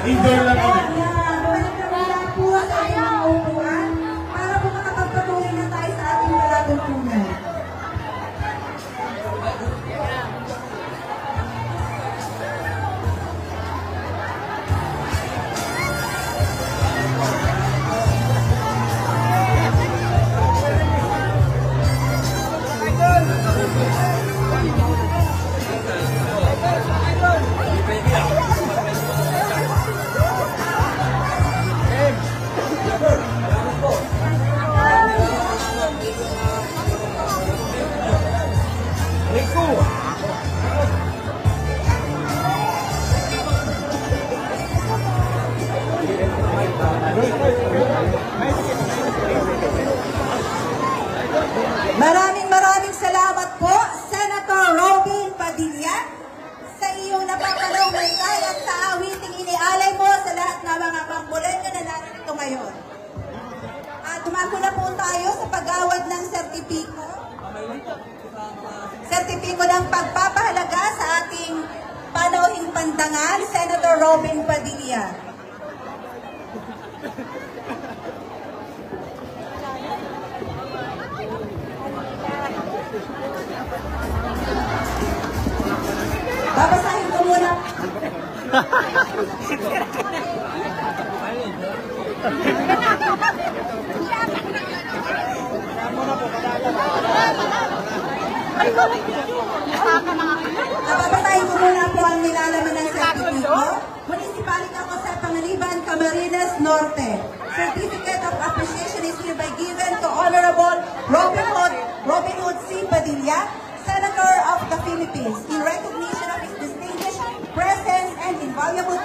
Indoor lang kami. Balik na mula po sa ating mga upuan para po makapagpatuloy na tayo sa ating palatuntunan. Maraming salamat po, Senator Robin Padilla, sa iyong napapanong mensahe at sa awiting inialay mo sa lahat ng mga Bamboleño na narito ngayon. At dumako na po tayo sa pag-award ng sertipiko ng pagpapahalaga sa ating panauhing pandangal, Senator Robin Padilla. Babasahin ko muna. Babasahin ko muna po ang nilalaman ng sertipiko. Municipality ako sa Pangaliban, Camarines Norte. Certificate of Appreciation is hereby given to Honorable Robin Hood C. Padilla, Senator of the Philippines, in recognition of his distinguished presence and invaluable